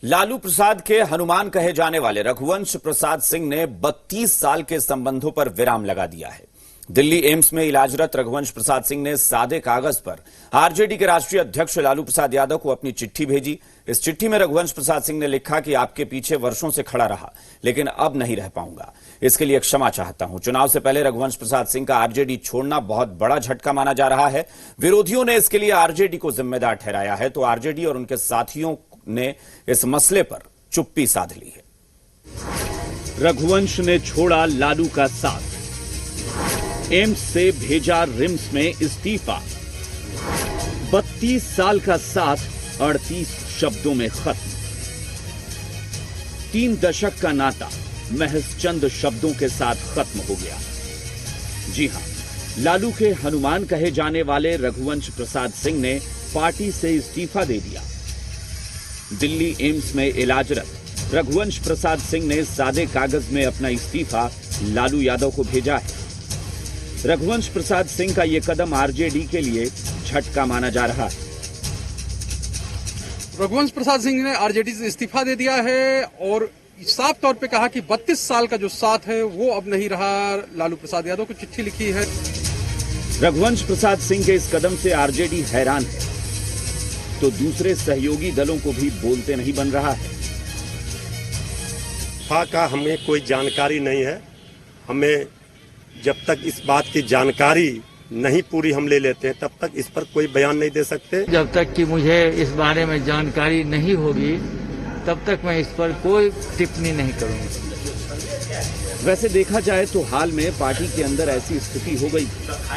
लालू प्रसाद के हनुमान कहे जाने वाले रघुवंश प्रसाद सिंह ने 32 साल के संबंधों पर विराम लगा दिया है। दिल्ली एम्स में इलाजरत रघुवंश प्रसाद सिंह ने सादे कागज पर आरजेडी के राष्ट्रीय अध्यक्ष लालू प्रसाद यादव को अपनी चिट्ठी भेजी। इस चिट्ठी में रघुवंश प्रसाद सिंह ने लिखा कि आपके पीछे वर्षों से खड़ा रहा, लेकिन अब नहीं रह पाऊंगा। इसके लिए क्षमा चाहता हूं। चुनाव से पहले रघुवंश प्रसाद सिंह का आरजेडी छोड़ना बहुत बड़ा झटका माना जा रहा है। विरोधियों ने इसके लिए आरजेडी को जिम्मेदार ठहराया है, तो आरजेडी और उनके साथियों ने इस मसले पर चुप्पी साध ली है। रघुवंश ने छोड़ा लालू का साथ, एम्स से भेजा रिम्स में इस्तीफा। 32 साल का साथ 38 शब्दों में खत्म। 3 दशक का नाता महज चंद शब्दों के साथ खत्म हो गया। जी हां, लालू के हनुमान कहे जाने वाले रघुवंश प्रसाद सिंह ने पार्टी से इस्तीफा दे दिया। दिल्ली एम्स में इलाजरत रघुवंश प्रसाद सिंह ने सादे कागज में अपना इस्तीफा लालू यादव को भेजा है। रघुवंश प्रसाद सिंह का यह कदम आरजेडी के लिए झटका माना जा रहा है। रघुवंश प्रसाद सिंह ने आरजेडी से इस्तीफा दे दिया है और साफ तौर पे कहा कि 32 साल का जो साथ है वो अब नहीं रहा। लालू प्रसाद यादव को चिट्ठी लिखी है। रघुवंश प्रसाद सिंह के इस कदम से आरजेडी हैरान है, तो दूसरे सहयोगी दलों को भी बोलते नहीं बन रहा है। का हमें कोई जानकारी नहीं है। हमें जब तक इस बात की जानकारी नहीं पूरी हम ले लेते हैं, तब तक इस पर कोई बयान नहीं दे सकते। जब तक कि मुझे इस बारे में जानकारी नहीं होगी, तब तक मैं इस पर कोई टिप्पणी नहीं करूंगा। वैसे देखा जाए तो हाल में पार्टी के अंदर ऐसी स्थिति हो गई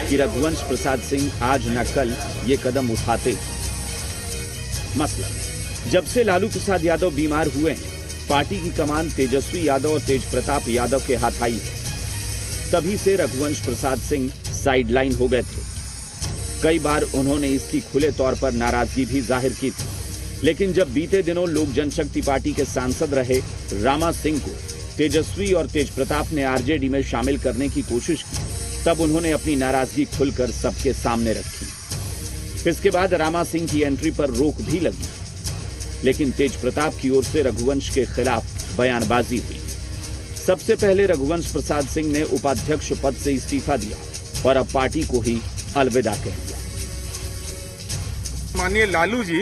कि रघुवंश प्रसाद सिंह आज न कल ये कदम उठाते। मसलन जब से लालू प्रसाद यादव बीमार हुए हैं, पार्टी की कमान तेजस्वी यादव और तेज प्रताप यादव के हाथ आई है। तभी से रघुवंश प्रसाद सिंह साइडलाइन हो गए थे। कई बार उन्होंने इसकी खुले तौर पर नाराजगी भी जाहिर की थी, लेकिन जब बीते दिनों लोक जनशक्ति पार्टी के सांसद रहे रामा सिंह को तेजस्वी और तेज प्रताप ने आरजेडी में शामिल करने की कोशिश की, तब उन्होंने अपनी नाराजगी खुलकर सबके सामने रखी। इसके बाद रामा सिंह की एंट्री पर रोक भी लगी, लेकिन तेज प्रताप की ओर से रघुवंश के खिलाफ बयानबाजी हुई। सबसे पहले रघुवंश प्रसाद सिंह ने उपाध्यक्ष पद से इस्तीफा दिया और अब पार्टी को ही अलविदा कह दिया। माननीय लालू जी,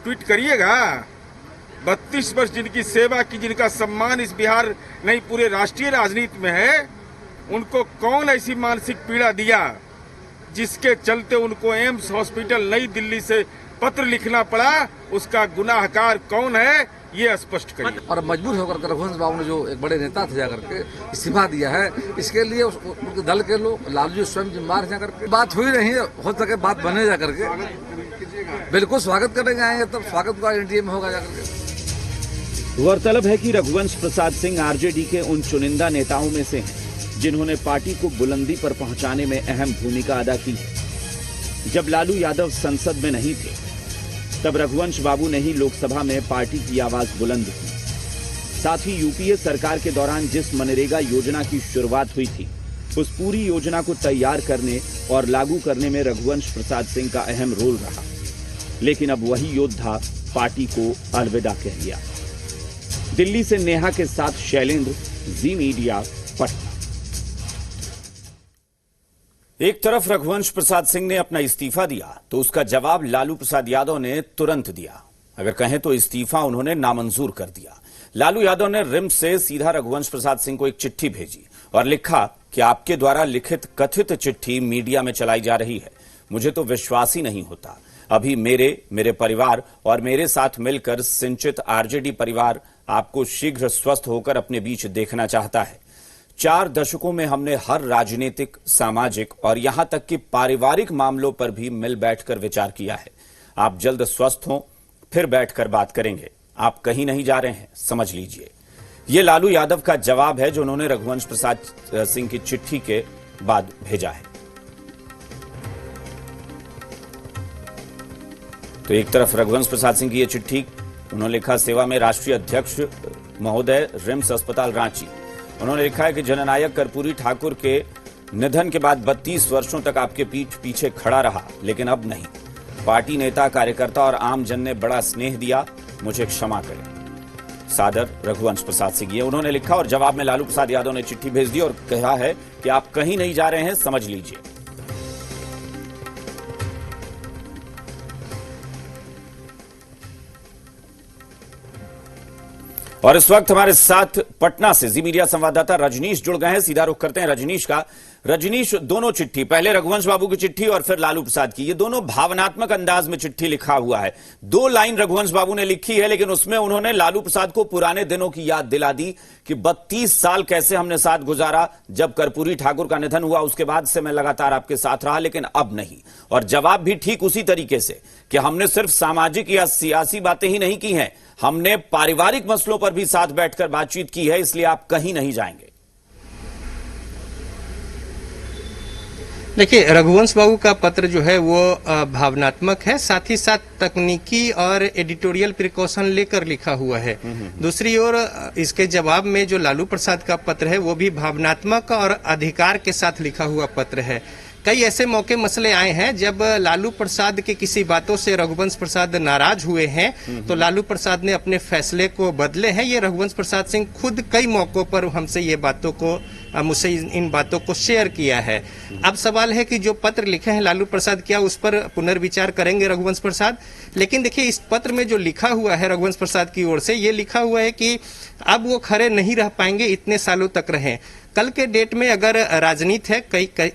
ट्वीट करिएगा। 32 वर्ष जिनकी सेवा की, जिनका सम्मान इस बिहार नहीं पूरे राष्ट्रीय राजनीति में है, उनको कौन ऐसी मानसिक पीड़ा दिया जिसके चलते उनको एम्स हॉस्पिटल नई दिल्ली से पत्र लिखना पड़ा? उसका गुनाहगार कौन है, ये स्पष्ट करिए। और मजबूर होकर रघुवंश बाबू ने, जो एक बड़े नेता थे, जाकर के इस्तीफा दिया है, इसके लिए उनके दल के लोग, लालू जी स्वयं जिम्मेदार जाकर के बात हुई नहीं, हो सके बात बने जाकर के बिल्कुल स्वागत करने आएंगे, तब स्वागत का एनडीए में होगा जाकर के। गौरतलब है कि रघुवंश प्रसाद सिंह आरजेडी के उन चुनिंदा नेताओं में से हैं जिन्होंने पार्टी को बुलंदी पर पहुंचाने में अहम भूमिका अदा की है। जब लालू यादव संसद में नहीं थे, तब रघुवंश बाबू ने ही लोकसभा में पार्टी की आवाज बुलंद की। साथ ही यूपीए सरकार के दौरान जिस मनरेगा योजना की शुरुआत हुई थी, उस पूरी योजना को तैयार करने और लागू करने में रघुवंश प्रसाद सिंह का अहम रोल रहा। लेकिन अब वही योद्धा पार्टी को अलविदा कह दिया। दिल्ली से नेहा के साथ शैलेंद्र, जी मीडिया, पटना। एक तरफ रघुवंश प्रसाद सिंह ने अपना इस्तीफा दिया, तो उसका जवाब लालू प्रसाद यादव ने तुरंत दिया। अगर कहें तो इस्तीफा उन्होंने नामंजूर कर दिया। लालू यादव ने रिम्स से सीधा रघुवंश प्रसाद सिंह को एक चिट्ठी भेजी और लिखा कि आपके द्वारा लिखित कथित चिट्ठी मीडिया में चलाई जा रही है। मुझे तो विश्वास ही नहीं होता। अभी मेरे परिवार और मेरे साथ मिलकर सिंचित आरजेडी परिवार आपको शीघ्र स्वस्थ होकर अपने बीच देखना चाहता है। 4 दशकों में हमने हर राजनीतिक, सामाजिक और यहां तक कि पारिवारिक मामलों पर भी मिल बैठकर विचार किया है। आप जल्द स्वस्थ हों, फिर बैठकर बात करेंगे। आप कहीं नहीं जा रहे हैं, समझ लीजिए। यह लालू यादव का जवाब है जो उन्होंने रघुवंश प्रसाद सिंह की चिट्ठी के बाद भेजा है। तो एक तरफ रघुवंश प्रसाद सिंह की यह चिट्ठी, उन्होंने लिखा, सेवा में राष्ट्रीय अध्यक्ष महोदय, रिम्स अस्पताल रांची। उन्होंने लिखा है कि जननायक कर्पूरी ठाकुर के निधन के बाद 32 वर्षों तक आपके पीछे खड़ा रहा, लेकिन अब नहीं। पार्टी नेता, कार्यकर्ता और आम जन ने बड़ा स्नेह दिया, मुझे क्षमा करें। सादर रघुवंश प्रसाद सिंह। ये उन्होंने लिखा और जवाब में लालू प्रसाद यादव ने चिट्ठी भेज दी और कहा है कि आप कहीं नहीं जा रहे हैं, समझ लीजिए। और इस वक्त हमारे साथ पटना से जी मीडिया संवाददाता रजनीश जुड़ गए हैं। सीधा रुख करते हैं रजनीश का। रजनीश, दोनों चिट्ठी, पहले रघुवंश बाबू की चिट्ठी और फिर लालू प्रसाद की, ये दोनों भावनात्मक अंदाज में चिट्ठी लिखा हुआ है। 2 लाइन रघुवंश बाबू ने लिखी है, लेकिन उसमें उन्होंने लालू प्रसाद को पुराने दिनों की याद दिला दी कि 32 साल कैसे हमने साथ गुजारा। जब कर्पूरी ठाकुर का निधन हुआ उसके बाद से मैं लगातार आपके साथ रहा, लेकिन अब नहीं। और जवाब भी ठीक उसी तरीके से कि हमने सिर्फ सामाजिक या सियासी बातें ही नहीं की हैं, हमने पारिवारिक मसलों पर भी साथ बैठकर बातचीत की है, इसलिए आप कहीं नहीं जाएंगे। देखिए, रघुवंश बाबू का पत्र जो है वो भावनात्मक है, साथ ही साथ तकनीकी और एडिटोरियल प्रिकॉशन लेकर लिखा हुआ है। दूसरी ओर इसके जवाब में जो लालू प्रसाद का पत्र है वो भी भावनात्मक और अधिकार के साथ लिखा हुआ पत्र है। कई ऐसे मौके मसले आए हैं जब लालू प्रसाद के किसी बातों से रघुवंश प्रसाद नाराज हुए हैं, तो लालू प्रसाद ने अपने फैसले को बदले हैं। ये रघुवंश प्रसाद सिंह खुद कई मौकों पर हमसे ये बातों को मुझसे इन बातों को शेयर किया है। अब सवाल है कि जो पत्र लिखे हैं लालू प्रसाद, क्या उस पर पुनर्विचार करेंगे रघुवंश प्रसाद? लेकिन देखिए, इस पत्र में जो लिखा हुआ है रघुवंश प्रसाद की ओर से, ये लिखा हुआ है कि अब वो खड़े नहीं रह पाएंगे, इतने सालों तक रहे। कल के डेट में अगर राजनीति है,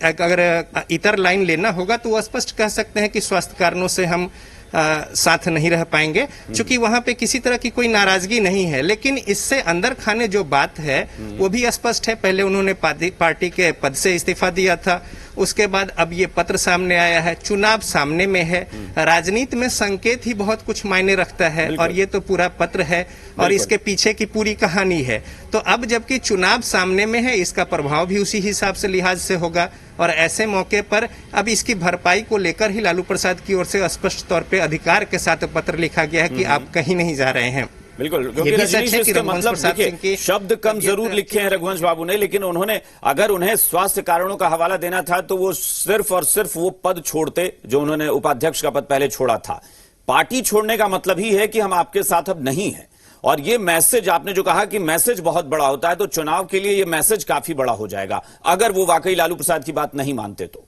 अगर इतर लाइन लेना होगा तो वो स्पष्ट कह सकते हैं कि स्वास्थ्य कारणों से हम साथ नहीं रह पाएंगे, क्योंकि वहां पे किसी तरह की कोई नाराजगी नहीं है। लेकिन इससे अंदर खाने जो बात है वो भी स्पष्ट है। पहले उन्होंने पार्टी के पद से इस्तीफा दिया था, उसके बाद अब ये पत्र सामने आया है, चुनाव सामने में है। राजनीति में संकेत ही बहुत कुछ मायने रखता है, और ये तो पूरा पत्र है और इसके पीछे की पूरी कहानी है। तो अब जबकि चुनाव सामने में है, इसका प्रभाव भी उसी हिसाब से लिहाज से होगा, और ऐसे मौके पर अब इसकी भरपाई को लेकर ही लालू प्रसाद की ओर से स्पष्ट तौर पे अधिकार के साथ पत्र लिखा गया है कि आप कहीं नहीं जा रहे हैं। बिल्कुल, क्योंकि रजनीश इसका मतलब देखिए, शब्द कम जरूर लिखे हैं रघुवंश बाबू ने, लेकिन उन्होंने अगर उन्हें स्वास्थ्य कारणों का हवाला देना था तो वो सिर्फ और सिर्फ वो पद छोड़ते जो उन्होंने उपाध्यक्ष का पद पहले छोड़ा था। पार्टी छोड़ने का मतलब ही है कि हम आपके साथ अब नहीं है। और ये मैसेज, आपने जो कहा कि मैसेज बहुत बड़ा होता है, तो चुनाव के लिए ये मैसेज काफी बड़ा हो जाएगा अगर वो वाकई लालू प्रसाद की बात नहीं मानते तो।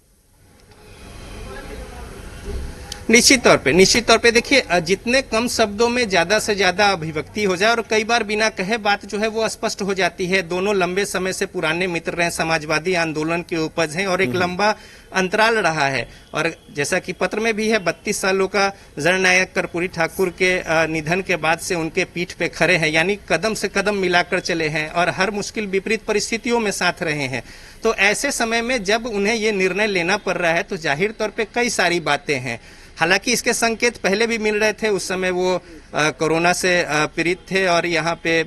निश्चित तौर पे देखिए, जितने कम शब्दों में ज्यादा से ज्यादा अभिव्यक्ति हो जाए, और कई बार बिना कहे बात जो है वो स्पष्ट हो जाती है। दोनों लंबे समय से पुराने मित्र रहे, समाजवादी आंदोलन के उपज हैं और एक लंबा अंतराल रहा है। और जैसा कि पत्र में भी है, 32 सालों का जननायक कर्पूरी ठाकुर के निधन के बाद से उनके पीठ पे खड़े हैं, यानी कदम से कदम मिलाकर चले हैं और हर मुश्किल विपरीत परिस्थितियों में साथ रहे हैं। तो ऐसे समय में जब उन्हें ये निर्णय लेना पड़ रहा है तो जाहिर तौर पे कई सारी बातें हैं। हालांकि इसके संकेत पहले भी मिल रहे थे, उस समय वो कोरोना से पीड़ित थे और यहाँ पे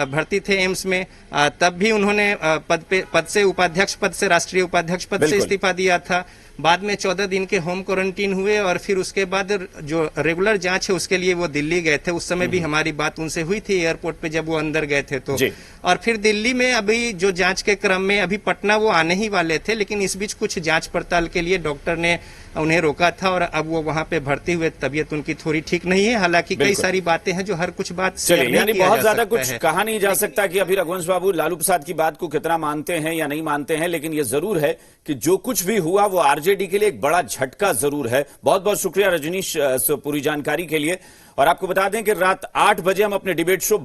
भर्ती थे एम्स में। तब भी उन्होंने पद से उपाध्यक्ष पद से राष्ट्रीय उपाध्यक्ष पद से इस्तीफा दिया था। बाद में 14 दिन के होम क्वारंटीन हुए और फिर उसके बाद जो रेगुलर जांच है उसके लिए वो दिल्ली गए थे। उस समय भी हमारी बात उनसे हुई थी एयरपोर्ट पे जब वो अंदर गए थे तो। और फिर दिल्ली में अभी जो जांच के क्रम में, अभी पटना वो आने ही वाले थे, लेकिन इस बीच कुछ जांच पड़ताल के लिए डॉक्टर ने उन्हें रोका था और अब वो वहां पे भर्ती हुए। तबीयत उनकी थोड़ी ठीक नहीं है, हालांकि कई सारी बातें हैं जो हर कुछ बात यानी बहुत ज्यादा कुछ कहा नहीं जा सकता कि अभी रघुवंश बाबू लालू प्रसाद की बात को कितना मानते हैं या नहीं मानते हैं, लेकिन ये जरूर है कि जो कुछ भी हुआ वो आरजेडी के लिए एक बड़ा झटका जरूर है। बहुत बहुत शुक्रिया रजनीश पूरी जानकारी के लिए। और आपको बता दें कि रात 8 बजे हम अपने डिबेट शो